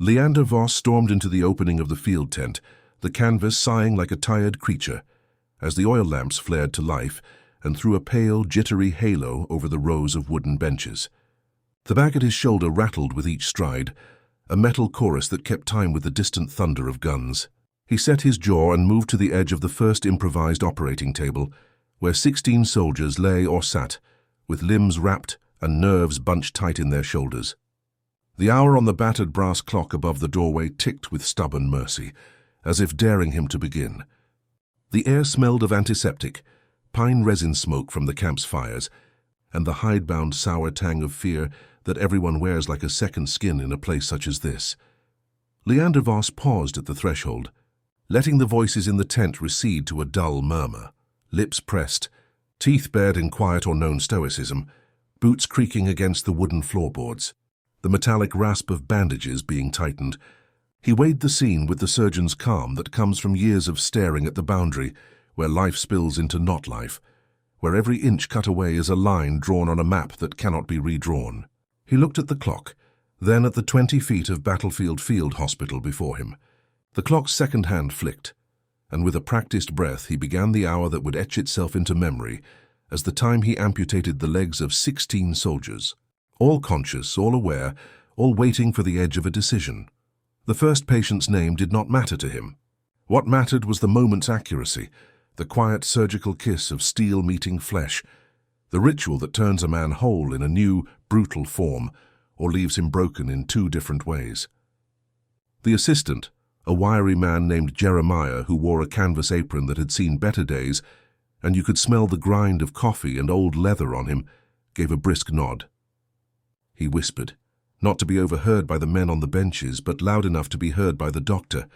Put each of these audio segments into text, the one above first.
Leander Voss stormed into the opening of the field tent, the canvas sighing like a tired creature, as the oil lamps flared to life and threw a pale, jittery halo over the rows of wooden benches. The bag at his shoulder rattled with each stride, a metal chorus that kept time with the distant thunder of guns. He set his jaw and moved to the edge of the first improvised operating table, where 16 soldiers lay or sat, with limbs wrapped and nerves bunched tight in their shoulders. The hour on the battered brass clock above the doorway ticked with stubborn mercy, as if daring him to begin. The air smelled of antiseptic, pine resin smoke from the camp's fires, and the hidebound sour tang of fear that everyone wears like a second skin in a place such as this. Leander Voss paused at the threshold, letting the voices in the tent recede to a dull murmur, lips pressed, teeth bared in quiet or known stoicism, boots creaking against the wooden floorboards, the metallic rasp of bandages being tightened. He weighed the scene with the surgeon's calm that comes from years of staring at the boundary where life spills into not life, where every inch cut away is a line drawn on a map that cannot be redrawn. He looked at the clock, then at the 20 feet of battlefield field hospital before him. The clock's second hand flicked, and with a practiced breath he began the hour that would etch itself into memory as the time he amputated the legs of 16 soldiers, all conscious, all aware, all waiting for the edge of a decision. The first patient's name did not matter to him. What mattered was the moment's accuracy, the quiet surgical kiss of steel meeting flesh, the ritual that turns a man whole in a new, brutal form, or leaves him broken in 2 different ways. The assistant, a wiry man named Jeremiah who wore a canvas apron that had seen better days, and you could smell the grind of coffee and old leather on him, gave a brisk nod. He whispered, not to be overheard by the men on the benches, but loud enough to be heard by the doctor.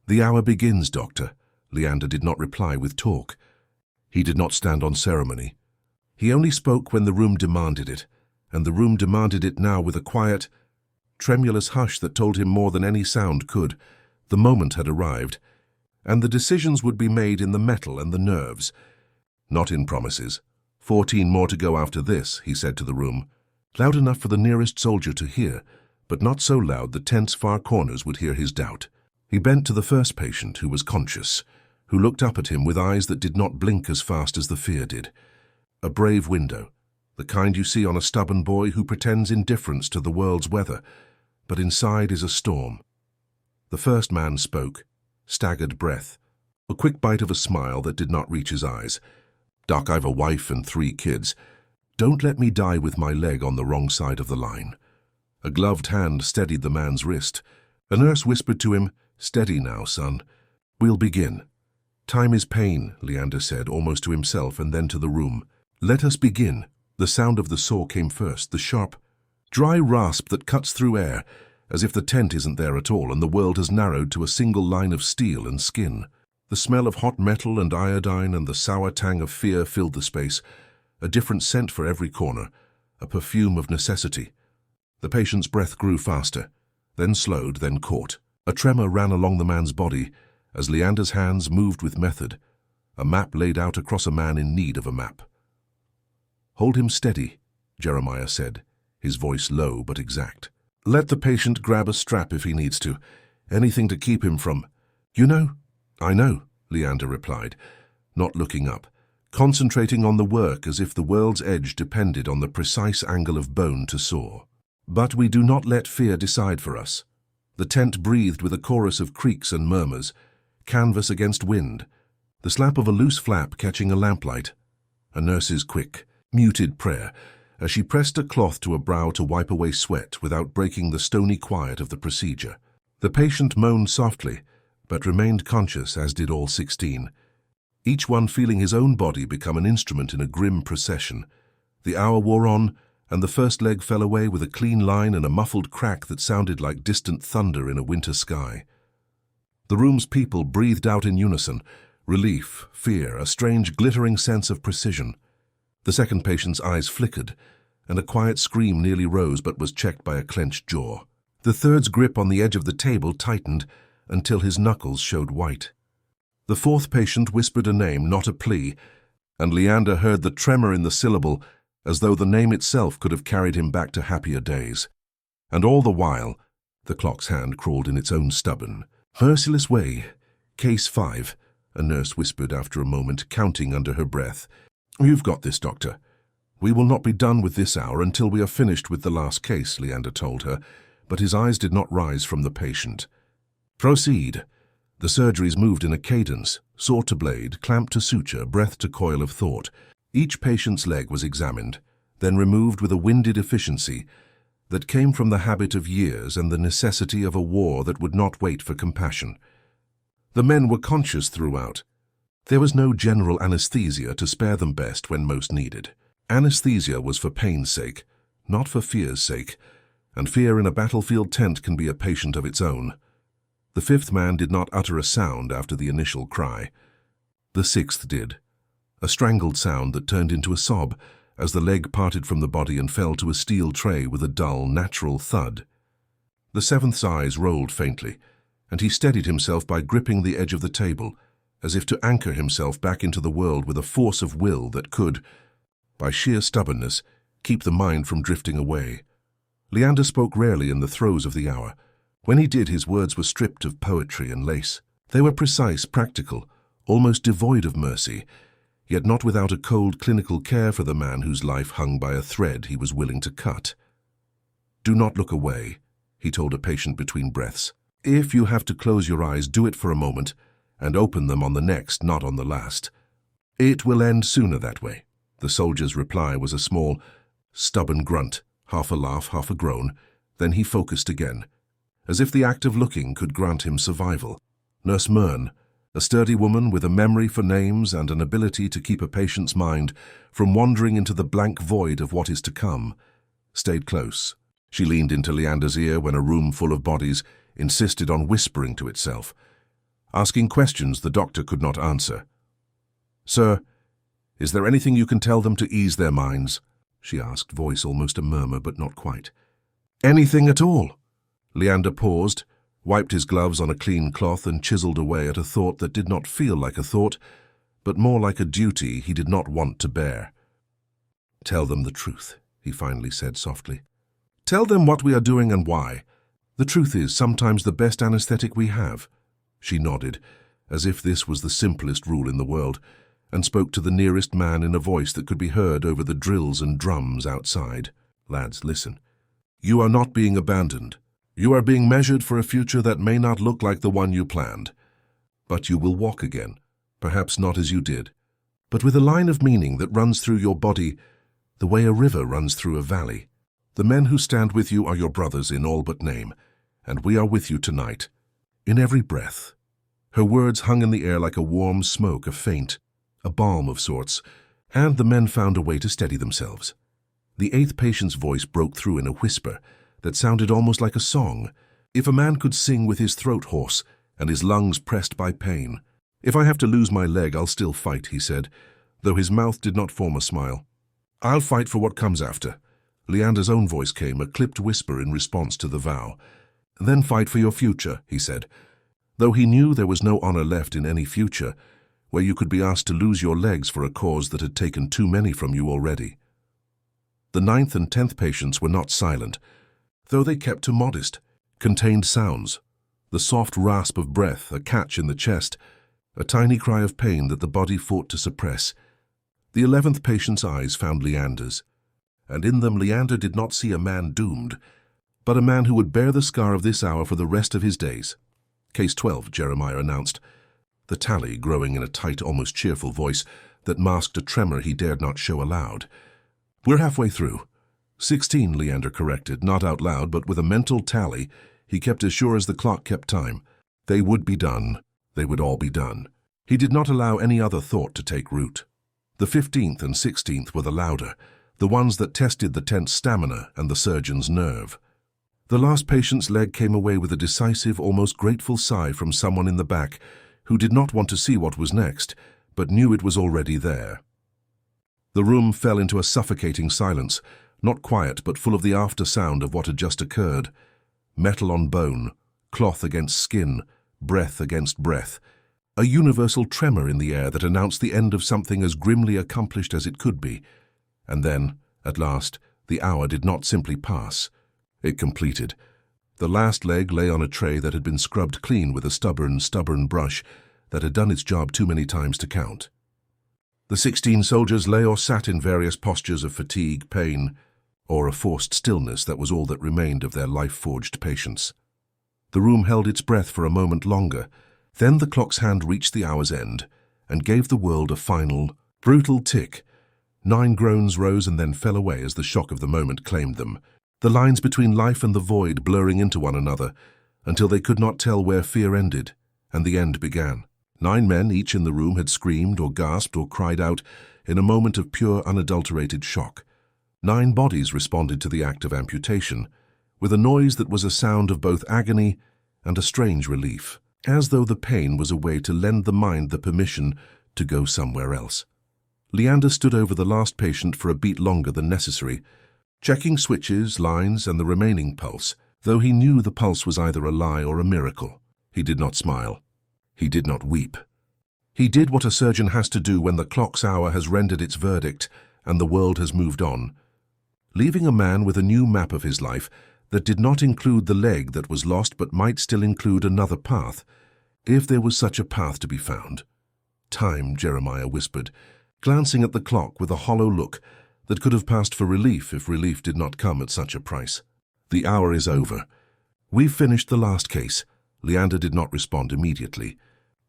"The hour begins, doctor." Leander did not reply with talk. He did not stand on ceremony. He only spoke when the room demanded it, and the room demanded it now with a quiet, tremulous hush that told him more than any sound could. The moment had arrived, and the decisions would be made in the metal and the nerves, not in promises. 14 more to go after this, he said to the room, loud enough for the nearest soldier to hear, but not so loud the tent's far corners would hear his doubt. He bent to the first patient, who was conscious, who looked up at him with eyes that did not blink as fast as the fear did. A brave window, the kind you see on a stubborn boy who pretends indifference to the world's weather, but inside is a storm. The first man spoke, staggered breath, a quick bite of a smile that did not reach his eyes. "Doc, I've a wife and 3 kids. Don't let me die with my leg on the wrong side of the line." A gloved hand steadied the man's wrist. A nurse whispered to him, "Steady now, son. We'll begin." "Time is pain," Leander said, almost to himself and then to the room. "Let us begin." The sound of the saw came first, the sharp, dry rasp that cuts through air, as if the tent isn't there at all and the world has narrowed to a single line of steel and skin. The smell of hot metal and iodine and the sour tang of fear filled the space, a different scent for every corner, a perfume of necessity. The patient's breath grew faster, then slowed, then caught. A tremor ran along the man's body as Leander's hands moved with method, a map laid out across a man in need of a map. "Hold him steady," Jeremiah said, his voice low but exact. "Let the patient grab a strap if he needs to, anything to keep him from—" "You know?" "I know," Leander replied, not looking up, concentrating on the work as if the world's edge depended on the precise angle of bone to saw. But we do not let fear decide for us. The tent breathed with a chorus of creaks and murmurs, canvas against wind, the slap of a loose flap catching a lamplight, a nurse's quick, muted prayer as she pressed a cloth to a brow to wipe away sweat without breaking the stony quiet of the procedure. The patient moaned softly, but remained conscious, as did all 16, each one feeling his own body become an instrument in a grim procession. The hour wore on, and the first leg fell away with a clean line and a muffled crack that sounded like distant thunder in a winter sky. The room's people breathed out in unison, relief, fear, a strange glittering sense of precision. The second patient's eyes flickered, and a quiet scream nearly rose but was checked by a clenched jaw. The third's grip on the edge of the table tightened until his knuckles showed white. The fourth patient whispered a name, not a plea, and Leander heard the tremor in the syllable as though the name itself could have carried him back to happier days. And all the while, The clock's hand crawled in its own stubborn, merciless way. "Case 5, a nurse whispered after a moment, counting under her breath. "You've got this, Doctor." "We will not be done with this hour until we are finished with the last case," Leander told her, but his eyes did not rise from the patient. "Proceed." The surgeries moved in a cadence, saw to blade, clamp to suture, breath to coil of thought. Each patient's leg was examined, then removed with a winded efficiency that came from the habit of years and the necessity of a war that would not wait for compassion. The men were conscious throughout. There was no general anesthesia to spare them best when most needed. Anesthesia was for pain's sake, not for fear's sake, and fear in a battlefield tent can be a patient of its own. The 5th man did not utter a sound after the initial cry. The 6th did, a strangled sound that turned into a sob as the leg parted from the body and fell to a steel tray with a dull, natural thud. The 7th's eyes rolled faintly, and he steadied himself by gripping the edge of the table, as if to anchor himself back into the world with a force of will that could, by sheer stubbornness, keep the mind from drifting away. Leander spoke rarely in the throes of the hour. When he did, his words were stripped of poetry and lace. They were precise, practical, almost devoid of mercy, yet not without a cold clinical care for the man whose life hung by a thread he was willing to cut. "Do not look away," he told a patient between breaths. "If you have to close your eyes, do it for a moment, and open them on the next, not on the last. It will end sooner that way." The soldier's reply was a small, stubborn grunt, half a laugh, half a groan. Then he focused again, as if the act of looking could grant him survival. Nurse Myrn, a sturdy woman with a memory for names and an ability to keep a patient's mind from wandering into the blank void of what is to come, stayed close. She leaned into Leander's ear when a room full of bodies insisted on whispering to itself, asking questions the doctor could not answer. "Sir, is there anything you can tell them to ease their minds?" she asked, voice almost a murmur, but not quite. "Anything at all." Leander paused, wiped his gloves on a clean cloth and chiseled away at a thought that did not feel like a thought, but more like a duty he did not want to bear. "Tell them the truth," he finally said softly. "Tell them what we are doing and why. The truth is sometimes the best anesthetic we have." She nodded, as if this was the simplest rule in the world, and spoke to the nearest man in a voice that could be heard over the drills and drums outside. "Lads, listen. You are not being abandoned. You are being measured for a future that may not look like the one you planned. But you will walk again, perhaps not as you did, but with a line of meaning that runs through your body the way a river runs through a valley. The men who stand with you are your brothers in all but name, and we are with you tonight, in every breath." Her words hung in the air like a warm smoke, a feint, a balm of sorts, and the men found a way to steady themselves. The 8th patient's voice broke through in a whisper that sounded almost like a song. "If a man could sing with his throat hoarse and his lungs pressed by pain, if I have to lose my leg, I'll still fight," he said, though his mouth did not form a smile. "I'll fight for what comes after." Leander's own voice came, a clipped whisper in response to the vow. "Then fight for your future," he said, though he knew there was no honor left in any future where you could be asked to lose your legs for a cause that had taken too many from you already. The 9th and 10th patients were not silent, though they kept to modest, contained sounds, the soft rasp of breath, a catch in the chest, a tiny cry of pain that the body fought to suppress. The 11th patient's eyes found Leander's, and in them Leander did not see a man doomed, but a man who would bear the scar of this hour for the rest of his days. "Case 12, Jeremiah announced, the tally growing in a tight, almost cheerful voice that masked a tremor he dared not show aloud. "We're halfway through." 16, Leander corrected, not out loud, but with a mental tally he kept as sure as the clock kept time. They would be done. They would all be done. He did not allow any other thought to take root. The 15th and 16th were the louder, the ones that tested the tent's stamina and the surgeon's nerve. The last patient's leg came away with a decisive, almost grateful sigh from someone in the back who did not want to see what was next, but knew it was already there. The room fell into a suffocating silence, not quiet but full of the after sound of what had just occurred. Metal on bone, cloth against skin, breath against breath. A universal tremor in the air that announced the end of something as grimly accomplished as it could be. And then, at last, the hour did not simply pass. It completed. The last leg lay on a tray that had been scrubbed clean with a stubborn brush that had done its job too many times to count. The 16 soldiers lay or sat in various postures of fatigue, pain, or a forced stillness that was all that remained of their life-forged patience. The room held its breath for a moment longer. Then the clock's hand reached the hour's end and gave the world a final, brutal tick. 9 groans rose and then fell away as the shock of the moment claimed them, the lines between life and the void blurring into one another until they could not tell where fear ended and the end began. 9 men, each in the room, had screamed or gasped or cried out in a moment of pure, unadulterated shock. 9 bodies responded to the act of amputation, with a noise that was a sound of both agony and a strange relief, as though the pain was a way to lend the mind the permission to go somewhere else. Leander stood over the last patient for a beat longer than necessary, checking switches, lines, and the remaining pulse, though he knew the pulse was either a lie or a miracle. He did not smile. He did not weep. He did what a surgeon has to do when the clock's hour has rendered its verdict and the world has moved on, leaving a man with a new map of his life that did not include the leg that was lost but might still include another path, if there was such a path to be found. Time, Jeremiah whispered, glancing at the clock with a hollow look that could have passed for relief if relief did not come at such a price. The hour is over. We've finished the last case. Leander did not respond immediately.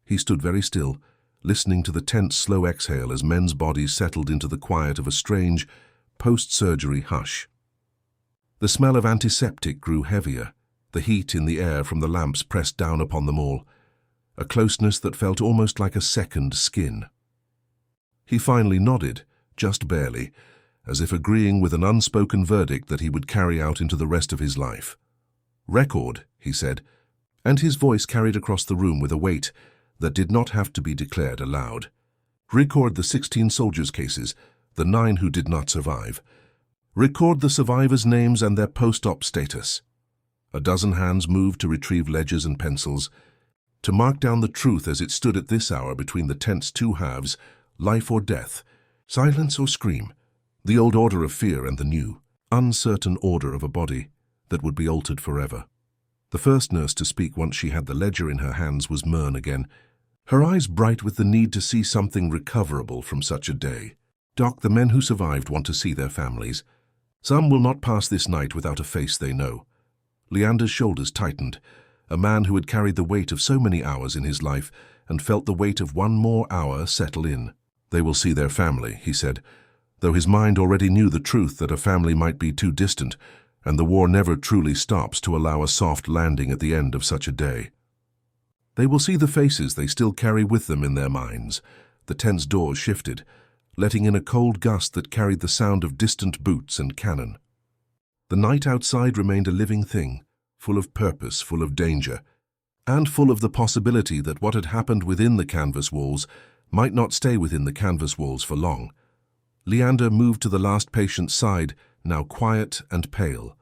He stood very still, listening to the tense, slow exhale as men's bodies settled into the quiet of a strange, post-surgery hush. The smell of antiseptic grew heavier, the heat in the air from the lamps pressed down upon them all, a closeness that felt almost like a second skin. He finally nodded, just barely, as if agreeing with an unspoken verdict that he would carry out into the rest of his life. "Record," he said, and his voice carried across the room with a weight that did not have to be declared aloud. "Record the 16 soldiers' cases, the 9 who did not survive. Record the survivors' names and their post-op status." A dozen hands moved to retrieve ledgers and pencils, to mark down the truth as it stood at this hour between the tense two halves, life or death, silence or scream, the old order of fear and the new, uncertain order of a body that would be altered forever. The first nurse to speak once she had the ledger in her hands was Myrn again, her eyes bright with the need to see something recoverable from such a day. "Doc, the men who survived want to see their families. Some will not pass this night without a face they know." Leander's shoulders tightened, a man who had carried the weight of so many hours in his life and felt the weight of one more hour settle in. "They will see their family," he said, though his mind already knew the truth that a family might be too distant, and the war never truly stops to allow a soft landing at the end of such a day. "They will see the faces they still carry with them in their minds." The tense doors shifted, letting in a cold gust that carried the sound of distant boots and cannon. The night outside remained a living thing, full of purpose, full of danger, and full of the possibility that what had happened within the canvas walls might not stay within the canvas walls for long. Leander moved to the last patient's side, now quiet and pale,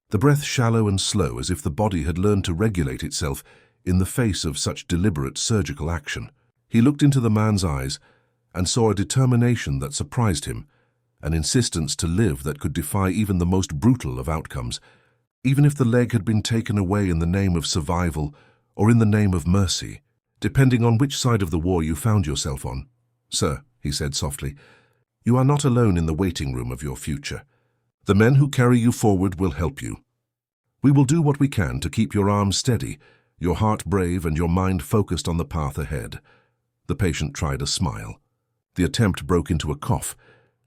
the breath shallow and slow as if the body had learned to regulate itself in the face of such deliberate surgical action. He looked into the man's eyes and saw a determination that surprised him, an insistence to live that could defy even the most brutal of outcomes, even if the leg had been taken away in the name of survival or in the name of mercy, depending on which side of the war you found yourself on. "Sir," he said softly, "you are not alone in the waiting room of your future. The men who carry you forward will help you. We will do what we can to keep your arms steady, your heart brave, and your mind focused on the path ahead." The patient tried a smile. The attempt broke into a cough,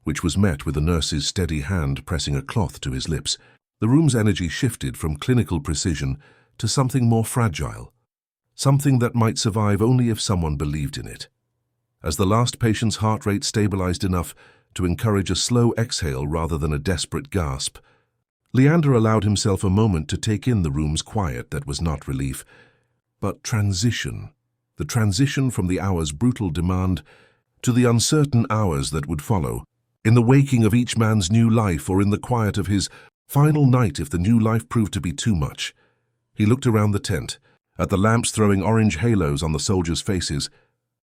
which was met with a nurse's steady hand pressing a cloth to his lips. The room's energy shifted from clinical precision to something more fragile, something that might survive only if someone believed in it. As the last patient's heart rate stabilized enough to encourage a slow exhale rather than a desperate gasp, Leander allowed himself a moment to take in the room's quiet that was not relief, but transition. The transition from the hour's brutal demand to the uncertain hours that would follow, in the waking of each man's new life or in the quiet of his final night if the new life proved to be too much. He looked around the tent, at the lamps throwing orange halos on the soldiers' faces,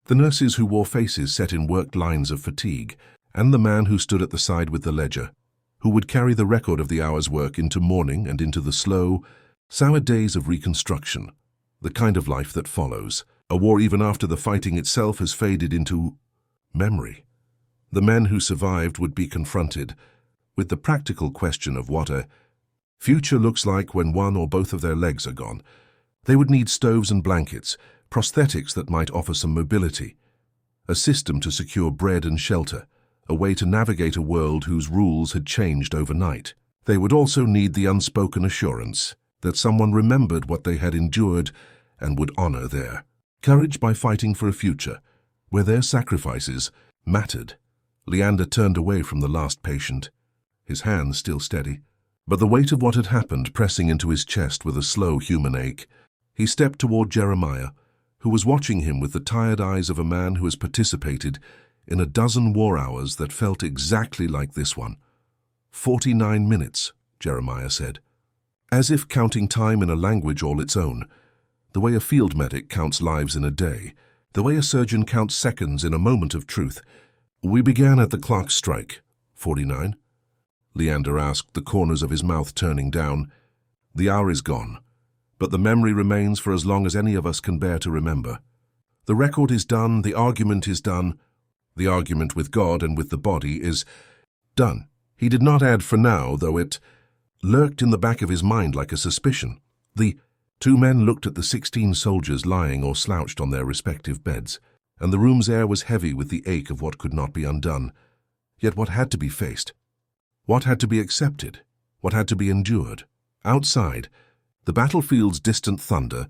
the nurses who wore faces set in worked lines of fatigue, and the man who stood at the side with the ledger, who would carry the record of the hour's work into morning and into the slow, Sour days of reconstruction, the kind of life that follows. A war even after the fighting itself has faded into memory. The men who survived would be confronted with the practical question of what a future looks like when one or both of their legs are gone. They would need stoves and blankets, prosthetics that might offer some mobility, a system to secure bread and shelter, a way to navigate a world whose rules had changed overnight. They would also need the unspoken assurance that someone remembered what they had endured and would honor their courage by fighting for a future where their sacrifices mattered. Leander turned away from the last patient, his hands still steady, but the weight of what had happened pressing into his chest with a slow human ache. He stepped toward Jeremiah, who was watching him with the tired eyes of a man who has participated in a dozen war hours that felt exactly like this one. 49 minutes, Jeremiah said, as if counting time in a language all its own, the way a field medic counts lives in a day, the way a surgeon counts seconds in a moment of truth. We began at the clock strike. 49? Leander asked, the corners of his mouth turning down. The hour is gone, but the memory remains for as long as any of us can bear to remember. The record is done, the argument is done. The argument with God and with the body is done. He did not add for now, though it lurked in the back of his mind like a suspicion. The two men looked at the 16 soldiers lying or slouched on their respective beds, and the room's air was heavy with the ache of what could not be undone. Yet what had to be faced? What had to be accepted? What had to be endured? Outside, the battlefield's distant thunder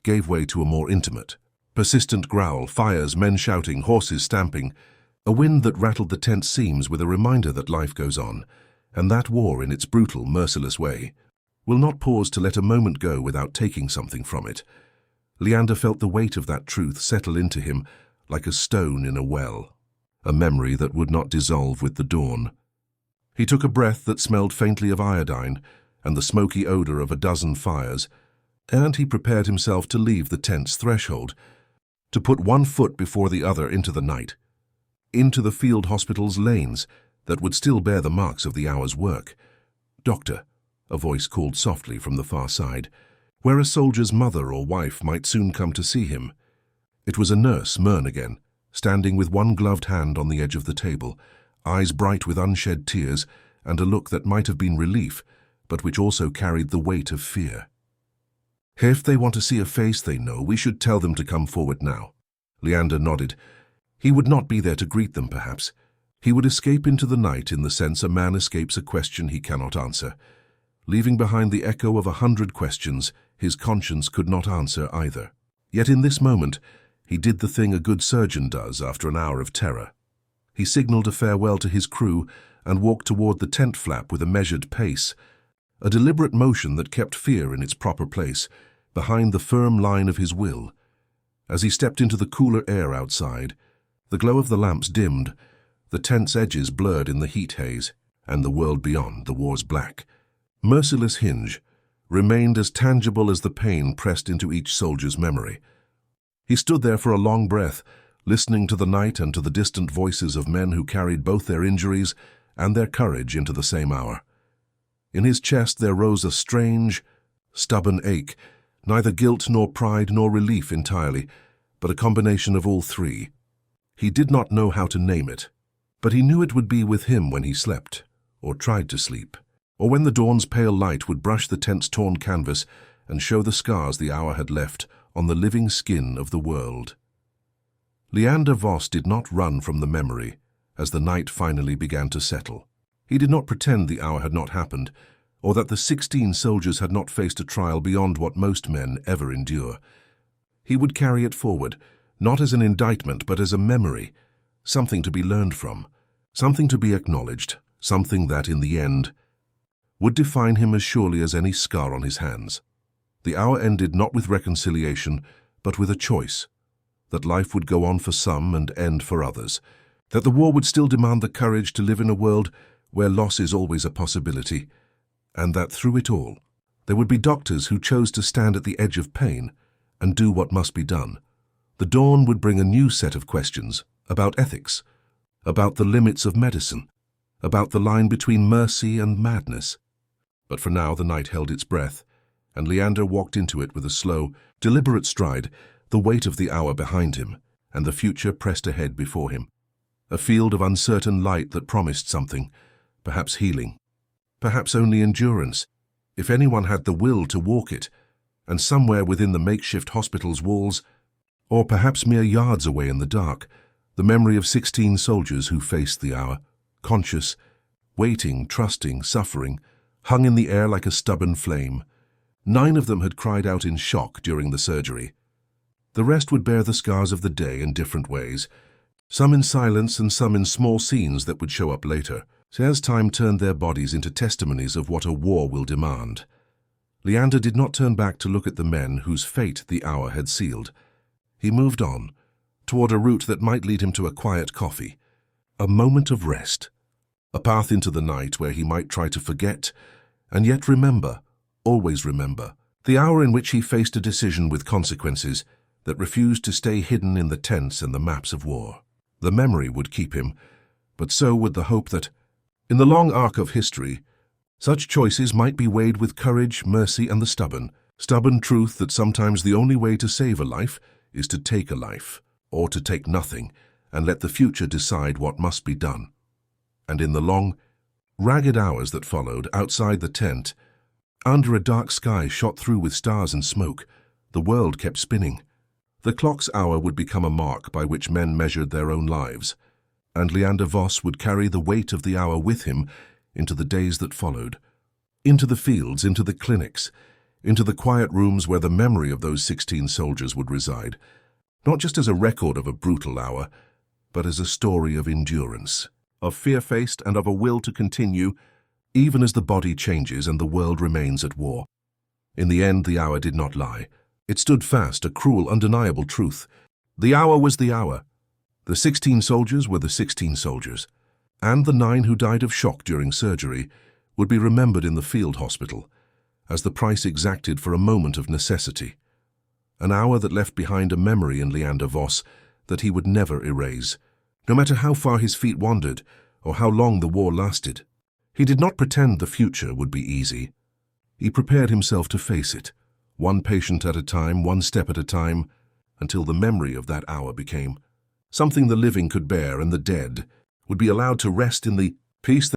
gave way to a more intimate, persistent growl, fires, men shouting, horses stamping, a wind that rattled the tent seams with a reminder that life goes on, and that war, in its brutal, merciless way, will not pause to let a moment go without taking something from it. Leander felt the weight of that truth settle into him like a stone in a well, a memory that would not dissolve with the dawn. He took a breath that smelled faintly of iodine and the smoky odor of a dozen fires, and he prepared himself to leave the tent's threshold, to put one foot before the other into the night, into the field hospital's lanes that would still bear the marks of the hour's work. "Doctor," a voice called softly from the far side, where a soldier's mother or wife might soon come to see him. It was a nurse, Myrn again, standing with one gloved hand on the edge of the table, eyes bright with unshed tears, and a look that might have been relief, but which also carried the weight of fear. "If they want to see a face they know, we should tell them to come forward now." Leander nodded. He would not be there to greet them, perhaps. He would escape into the night in the sense a man escapes a question he cannot answer. Leaving behind the echo of 100 questions his conscience could not answer either. Yet in this moment, he did the thing a good surgeon does after an hour of terror. He signaled a farewell to his crew and walked toward the tent flap with a measured pace, a deliberate motion that kept fear in its proper place, behind the firm line of his will. As he stepped into the cooler air outside, the glow of the lamps dimmed, the tent's edges blurred in the heat haze, and the world beyond, the war's black, merciless hinge, remained as tangible as the pain pressed into each soldier's memory. He stood there for a long breath, listening to the night and to the distant voices of men who carried both their injuries and their courage into the same hour. In his chest there rose a strange, stubborn ache, neither guilt nor pride nor relief entirely, but a combination of all three. He did not know how to name it, but he knew it would be with him when he slept, or tried to sleep, or when the dawn's pale light would brush the tent's torn canvas and show the scars the hour had left on the living skin of the world. Leander Voss did not run from the memory as the night finally began to settle. He did not pretend the hour had not happened, or that the 16 soldiers had not faced a trial beyond what most men ever endure. He would carry it forward, not as an indictment but as a memory, something to be learned from, something to be acknowledged, something that, in the end, would define him as surely as any scar on his hands. The hour ended not with reconciliation, but with a choice, that life would go on for some and end for others, that the war would still demand the courage to live in a world where loss is always a possibility, and that through it all, there would be doctors who chose to stand at the edge of pain and do what must be done. The dawn would bring a new set of questions about ethics, about the limits of medicine, about the line between mercy and madness. But for now the night held its breath, and Leander walked into it with a slow, deliberate stride, the weight of the hour behind him, and the future pressed ahead before him. A field of uncertain light that promised something, perhaps healing, perhaps only endurance, if anyone had the will to walk it, and somewhere within the makeshift hospital's walls, or perhaps mere yards away in the dark, the memory of 16 soldiers who faced the hour, conscious, waiting, trusting, suffering, hung in the air like a stubborn flame. 9 of them had cried out in shock during the surgery. The rest would bear the scars of the day in different ways, some in silence and some in small scenes that would show up later, as time turned their bodies into testimonies of what a war will demand. Leander did not turn back to look at the men whose fate the hour had sealed. He moved on, toward a route that might lead him to a quiet coffee, a moment of rest, a path into the night where he might try to forget, and yet remember, always remember, the hour in which he faced a decision with consequences that refused to stay hidden in the tents and the maps of war. The memory would keep him, but so would the hope that, in the long arc of history, such choices might be weighed with courage, mercy, and the stubborn truth that sometimes the only way to save a life is to take a life, or to take nothing, and let the future decide what must be done. And in the long, ragged hours that followed, outside the tent, under a dark sky shot through with stars and smoke, the world kept spinning. The clock's hour would become a mark by which men measured their own lives, and Leander Voss would carry the weight of the hour with him into the days that followed, into the fields, into the clinics, into the quiet rooms where the memory of those 16 soldiers would reside, not just as a record of a brutal hour, but as a story of endurance, of fear-faced and of a will to continue, even as the body changes and the world remains at war. In the end, the hour did not lie. It stood fast, a cruel, undeniable truth. The hour was the hour. The 16 soldiers were the 16 soldiers, and the 9 who died of shock during surgery would be remembered in the field hospital as the price exacted for a moment of necessity. An hour that left behind a memory in Leander Voss that he would never erase, no matter how far his feet wandered or how long the war lasted. He did not pretend the future would be easy. He prepared himself to face it, one patient at a time, one step at a time, until the memory of that hour became something the living could bear and the dead would be allowed to rest in the peace that